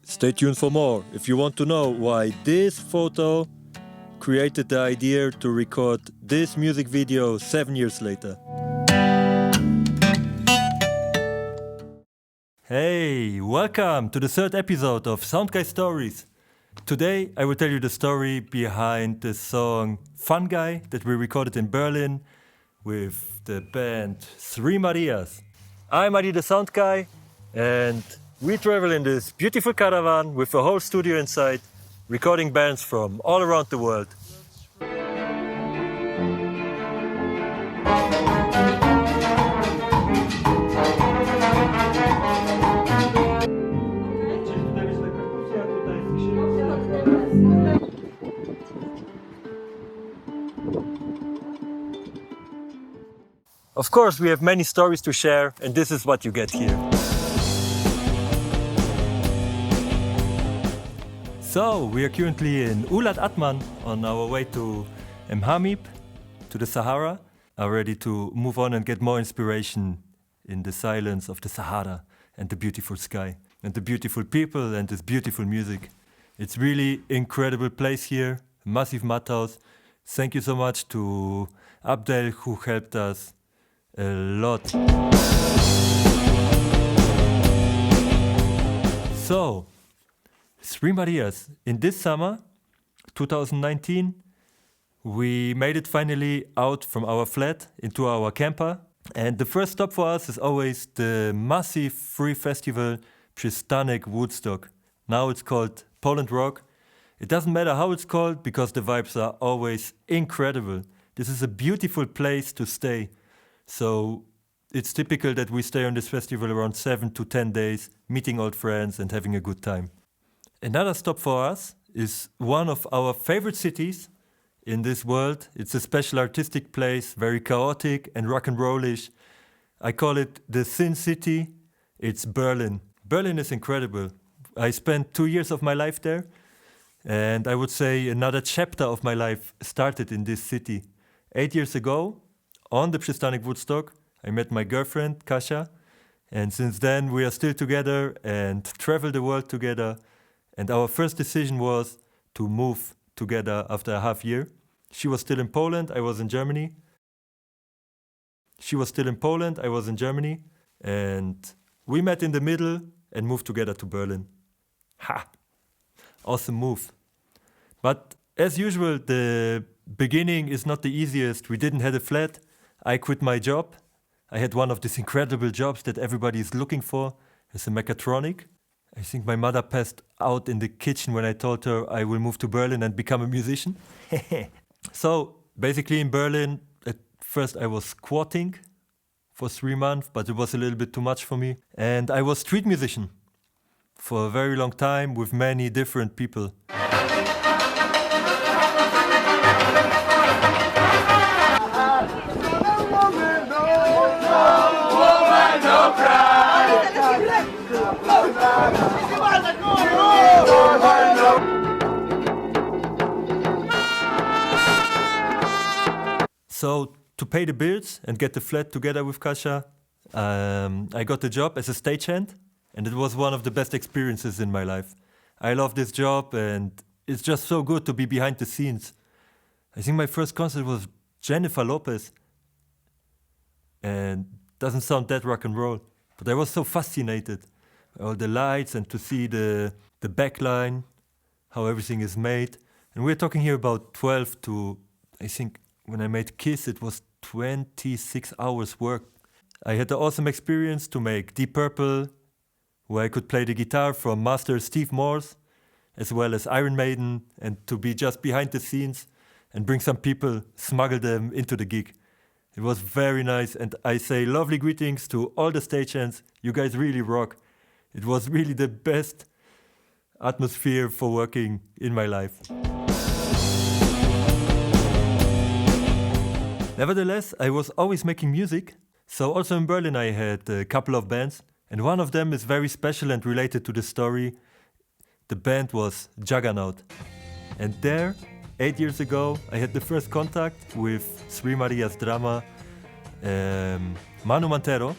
Stay tuned for more if you want to know why this photo created the idea to record this music video 7 years later. Hey, welcome to the third episode of Soundguy Stories. Today I will tell you the story behind the song Fun Guy that we recorded in Berlin with the band Three Marias. I'm Adi the Sound Guy, and we travel in this beautiful caravan with a whole studio inside, recording bands from all around the world. Of course, we have many stories to share, and this is what you get here. So, we are currently in Ulat Atman on our way to Emhamib, to the Sahara, are ready to move on and get more inspiration in the silence of the Sahara and the beautiful sky and the beautiful people and this beautiful music. It's really incredible place here, massive madhouse. Thank you so much to Abdel who helped us a lot. So, Three Marias. In this summer, 2019, we made it finally out from our flat into our camper. And the first stop for us is always the massive free festival Przystanek Woodstock. Now it's called Poland Rock. It doesn't matter how it's called because the vibes are always incredible. This is a beautiful place to stay. So it's typical that we stay on this festival around 7 to 10 days, meeting old friends and having a good time. Another stop for us is one of our favorite cities in this world. It's a special artistic place, very chaotic and rock and rollish. I call it the Sin City. It's Berlin. Berlin is incredible. I spent 2 years of my life there, and I would say another chapter of my life started in this city. 8 years ago, on the Przystanek Woodstock, I met my girlfriend, Kasia, and since then we are still together and travel the world together. And our first decision was to move together after a half year. She was still in Poland, I was in Germany. She was still in Poland, I was in Germany. And we met in the middle and moved together to Berlin. Ha! Awesome move. But as usual, the beginning is not the easiest. We didn't have a flat. I quit my job. I had one of these incredible jobs that everybody is looking for as a mechatronic. I think my mother passed out in the kitchen when I told her I will move to Berlin and become a musician. So basically in Berlin, at first I was squatting for 3 months, but it was a little bit too much for me. And I was street musician for a very long time with many different people. So to pay the bills and get the flat together with Kasia, I got a job as a stagehand, and it was one of the best experiences in my life. I love this job, and it's just so good to be behind the scenes. I think my first concert was Jennifer Lopez, and doesn't sound that rock and roll, but I was so fascinated by all the lights and to see the backline, how everything is made. And we're talking here about 12 to, I think, when I made Kiss, it was 26 hours work. I had the awesome experience to make Deep Purple, where I could play the guitar from Master Steve Morse, as well as Iron Maiden, and to be just behind the scenes and bring some people, smuggle them into the gig. It was very nice, and I say lovely greetings to all the stagehands. You guys really rock. It was really the best atmosphere for working in my life. Nevertheless, I was always making music. So also in Berlin I had a couple of bands, and one of them is very special and related to the story. The band was Juggernaut. And there, 8 years ago, I had the first contact with Three Marias drummer Manu Montero,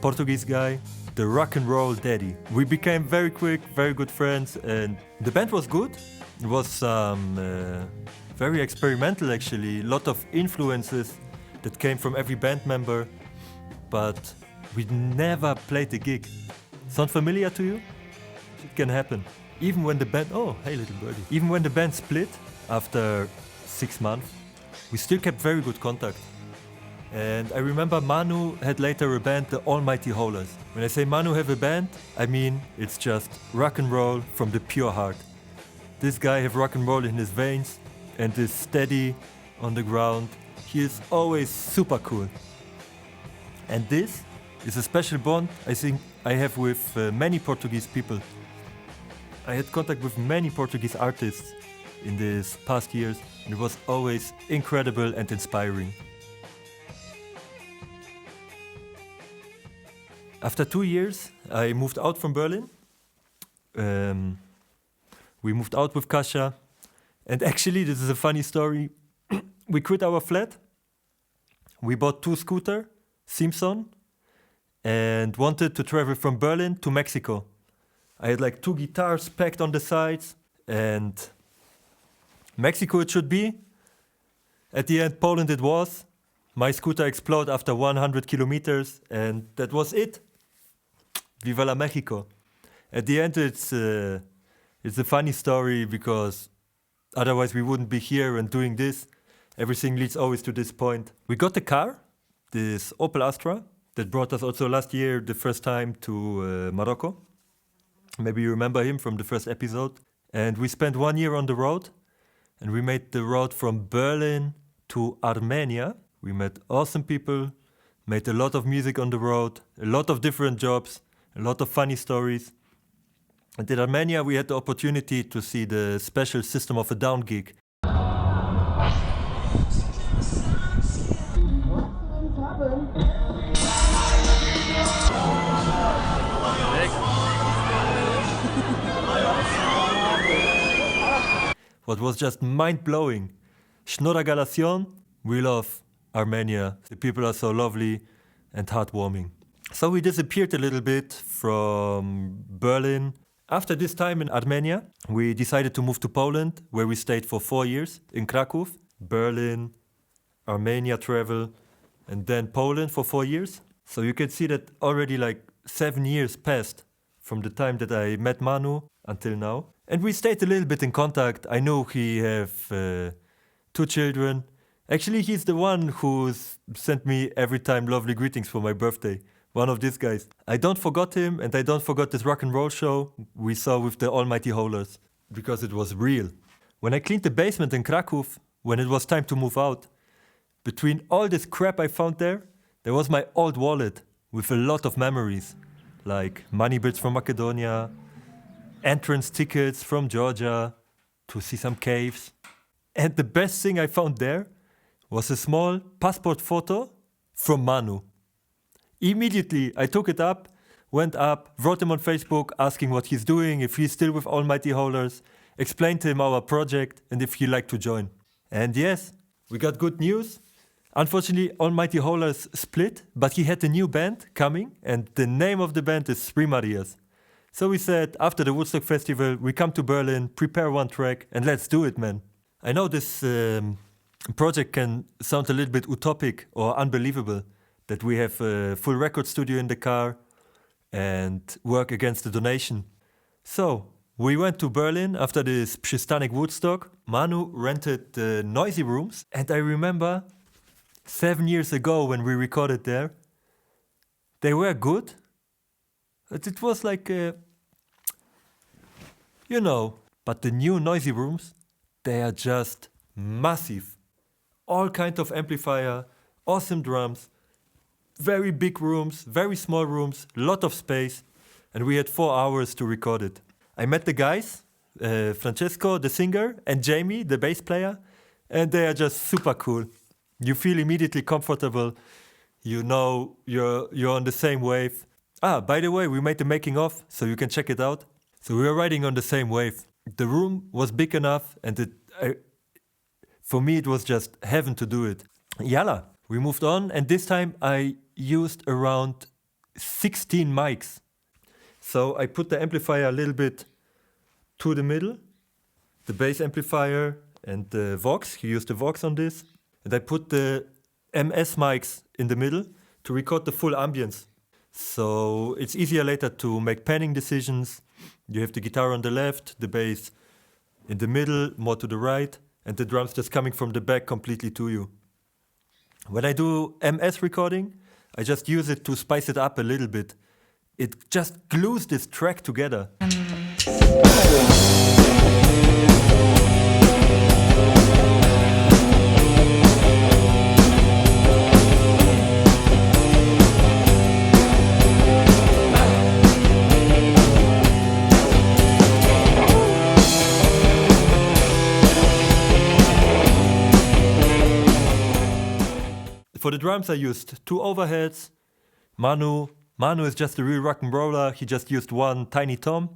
Portuguese guy, the rock and roll daddy. We became very quick, very good friends, and the band was good. It was very experimental actually, a lot of influences that came from every band member, but we never played the gig. Sound familiar to you? It can happen. Even when the band, oh, hey little birdie. Even when the band split after 6 months, we still kept very good contact. And I remember Manu had later a band, the Almighty Holers. When I say Manu have a band, I mean it's just rock and roll from the pure heart. This guy have rock and roll in his veins and is steady on the ground. He is always super cool. And this is a special bond I think I have with many Portuguese people. I had contact with many Portuguese artists in these past years, and it was always incredible and inspiring. After 2 years, I moved out from Berlin. We moved out with Kasia, and actually this is a funny story. We quit our flat. We bought 2 scooters, Simpson, and wanted to travel from Berlin to Mexico. I had like 2 guitars packed on the sides, and Mexico it should be. At the end, Poland it was. My scooter exploded after 100 kilometers, and that was it. Viva la Mexico. At the end, it's a funny story because otherwise we wouldn't be here and doing this. Everything leads always to this point. We got the car, this Opel Astra, that brought us also last year the first time to Morocco. Maybe you remember him from the first episode. And we spent 1 year on the road, and we made the road from Berlin to Armenia. We met awesome people, made a lot of music on the road, a lot of different jobs, a lot of funny stories. And in Armenia, we had the opportunity to see the special System of a Down gig. What was just mind-blowing. Shnora Galacion, we love Armenia. The people are so lovely and heartwarming. So we disappeared a little bit from Berlin. After this time in Armenia, we decided to move to Poland, where we stayed for 4 years in Krakow, Berlin, Armenia travel, and then Poland for 4 years. So you can see that already like 7 years passed from the time that I met Manu until now. And we stayed a little bit in contact. I know he have 2 children. Actually, he's the one who sent me every time lovely greetings for my birthday. One of these guys. I don't forget him, and I don't forget this rock and roll show we saw with the Almighty Holers, because it was real. When I cleaned the basement in Krakow, when it was time to move out, between all this crap I found there was my old wallet with a lot of memories, like money bills from Macedonia, entrance tickets from Georgia to see some caves. And the best thing I found there was a small passport photo from Manu. Immediately, I took it up, went up, wrote him on Facebook asking what he's doing, if he's still with Almighty Holers, explained to him our project, and if he'd like to join. And yes, we got good news. Unfortunately, Almighty Holers split, but he had a new band coming, and the name of the band is Three Marias. So we said, after the Woodstock Festival, we come to Berlin, prepare 1 track, and let's do it, man. I know this project can sound a little bit utopic or unbelievable, that we have a full record studio in the car and work against the donation. So, we went to Berlin after this Przystanek Woodstock. Manu rented the noisy rooms, and I remember 7 years ago when we recorded there, they were good, but it was like, but the new noisy rooms, they are just massive. All kind of amplifier, awesome drums, very big rooms, very small rooms, lot of space, and we had 4 hours to record it. I met the guys, Francesco, the singer, and Jamie, the bass player, and they are just super cool. You feel immediately comfortable. You know you're on the same wave. By the way, we made the making of, so you can check it out. So we were riding on the same wave. The room was big enough, and for me it was just heaven to do it. Yalla, we moved on, and this time I used around 16 mics So I put the amplifier a little bit to the middle, the bass amplifier and the Vox. He used the Vox on this. And I put the MS mics in the middle to record the full ambience. So it's easier later to make panning decisions. You have the guitar on the left, the bass in the middle, more to the right, and the drums just coming from the back completely to you. When I do MS recording, I just use it to spice it up a little bit. It just glues this track together. For the drums I used 2 overheads. Manu is just a real rock and roller. He just used one tiny tom.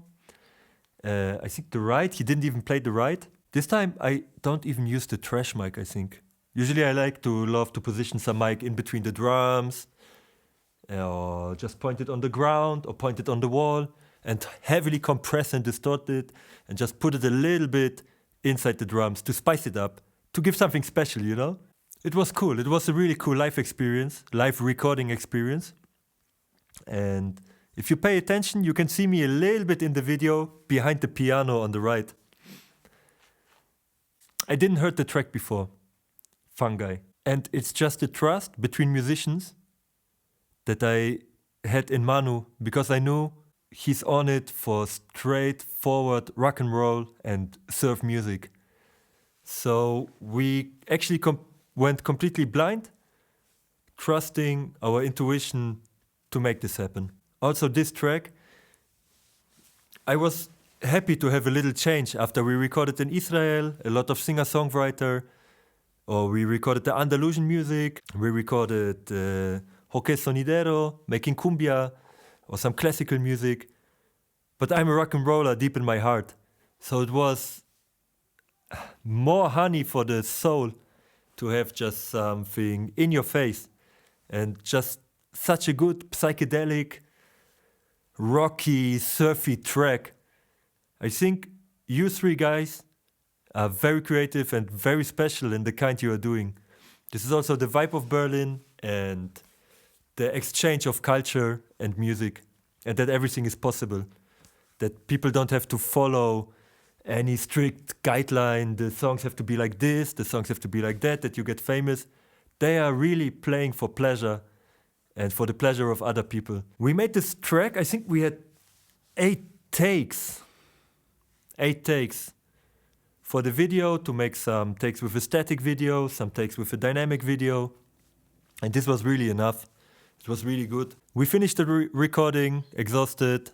I think the ride, he didn't even play the ride. This time I don't even use the trash mic, I think. Usually I love to position some mic in between the drums, or just point it on the ground or point it on the wall and heavily compress and distort it and just put it a little bit inside the drums to spice it up, to give something special, you know? It was cool. It was a really cool live experience, live recording experience. And if you pay attention, you can see me a little bit in the video behind the piano on the right. I didn't heard the track before, Fungi. And it's just a trust between musicians that I had in Manu, because I knew he's on it for straightforward rock and roll and surf music. So we actually went completely blind, trusting our intuition to make this happen. Also, this track, I was happy to have a little change after we recorded in Israel, a lot of singer-songwriter, or we recorded the Andalusian music, we recorded Hockey Sonidero, making cumbia, or some classical music. But I'm a rock and roller deep in my heart. So it was more honey for the soul to have just something in your face and just such a good psychedelic, rocky, surfy track. I think you 3 guys are very creative and very special in the kind you are doing. This is also the vibe of Berlin and the exchange of culture and music, and that everything is possible. That people don't have to follow any strict guideline, the songs have to be like this, the songs have to be like that you get famous. They are really playing for pleasure and for the pleasure of other people. We made this track, I think we had 8 takes. 8 takes for the video, to make some takes with a static video, some takes with a dynamic video. And this was really enough. It was really good. We finished the recording, exhausted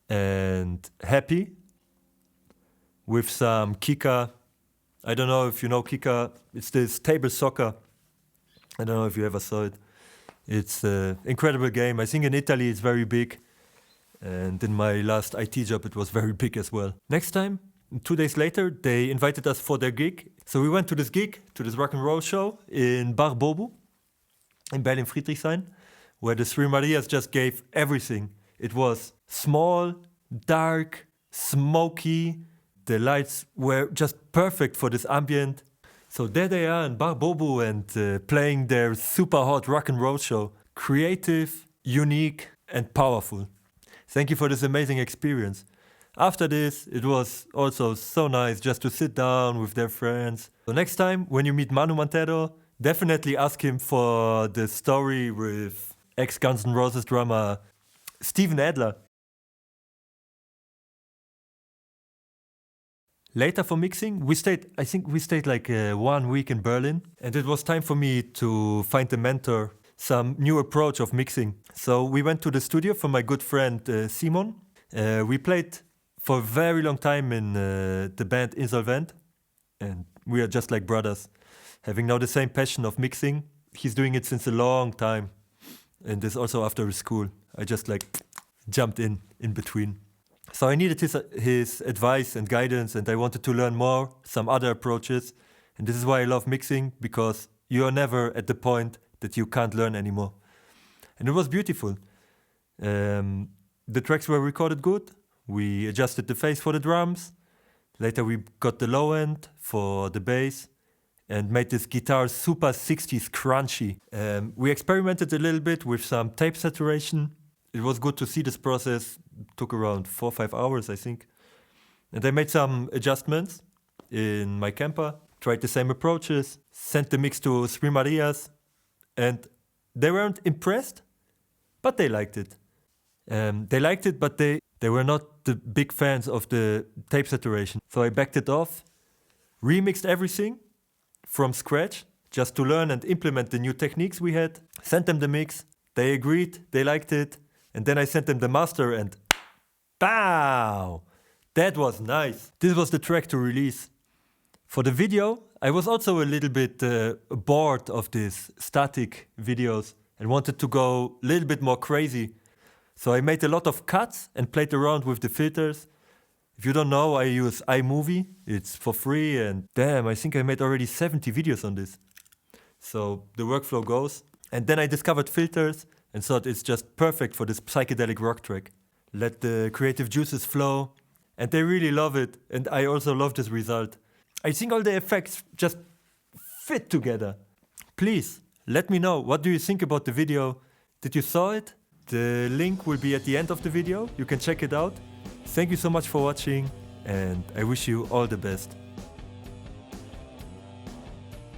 and happy, with some Kika. I don't know if you know Kika. It's this table soccer. I don't know if you ever saw it. It's an incredible game. I think in Italy it's very big. And in my last IT job it was very big as well. Next time, 2 days later, they invited us for their gig. So we went to this gig, to this rock and roll show in Bar Bobu, in Berlin-Friedrichshain, where the Three Marias just gave everything. It was small, dark, smoky. The lights were just perfect for this ambient. So there they are in Bar Bobu and playing their super hot rock and roll show. Creative, unique and powerful. Thank you for this amazing experience. After this, it was also so nice just to sit down with their friends. So next time, when you meet Manu Montero, definitely ask him for the story with ex-Guns N' Roses drummer Steven Adler. Later for mixing, I think we stayed like 1 week in Berlin, and it was time for me to find a mentor, some new approach of mixing. So we went to the studio for my good friend Simon. We played for a very long time in the band Insolvent, and we are just like brothers, having now the same passion of mixing. He's doing it since a long time, and this also after his school. I just like jumped in between. So I needed his advice and guidance, and I wanted to learn more, some other approaches. And this is why I love mixing, because you are never at the point that you can't learn anymore. And it was beautiful. The tracks were recorded good. We adjusted the phase for the drums. Later we got the low end for the bass and made this guitar super 60s crunchy. We experimented a little bit with some tape saturation. It was good to see this process. It took around 4 or 5 hours, I think. And I made some adjustments in my Kemper, tried the same approaches, sent the mix to Three Marias, and they weren't impressed, but they liked it. But they were not the big fans of the tape saturation. So I backed it off, remixed everything from scratch, just to learn and implement the new techniques we had, sent them the mix, they agreed, they liked it, and then I sent them the master and pow! That was nice. This was the track to release. For the video, I was also a little bit bored of these static videos and wanted to go a little bit more crazy. So I made a lot of cuts and played around with the filters. If you don't know, I use iMovie. It's for free, and damn, I think I made already 70 videos on this. So the workflow goes. And then I discovered filters and thought it's just perfect for this psychedelic rock track. Let the creative juices flow. And they really love it. And I also love this result. I think all the effects just fit together. Please, let me know. What do you think about the video? Did you saw it? The link will be at the end of the video. You can check it out. Thank you so much for watching, and I wish you all the best.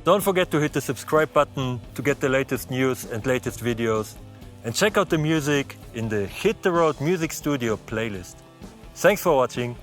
Don't forget to hit the subscribe button to get the latest news and latest videos. And check out the music in the Hit the Road Music Studio playlist. Thanks for watching.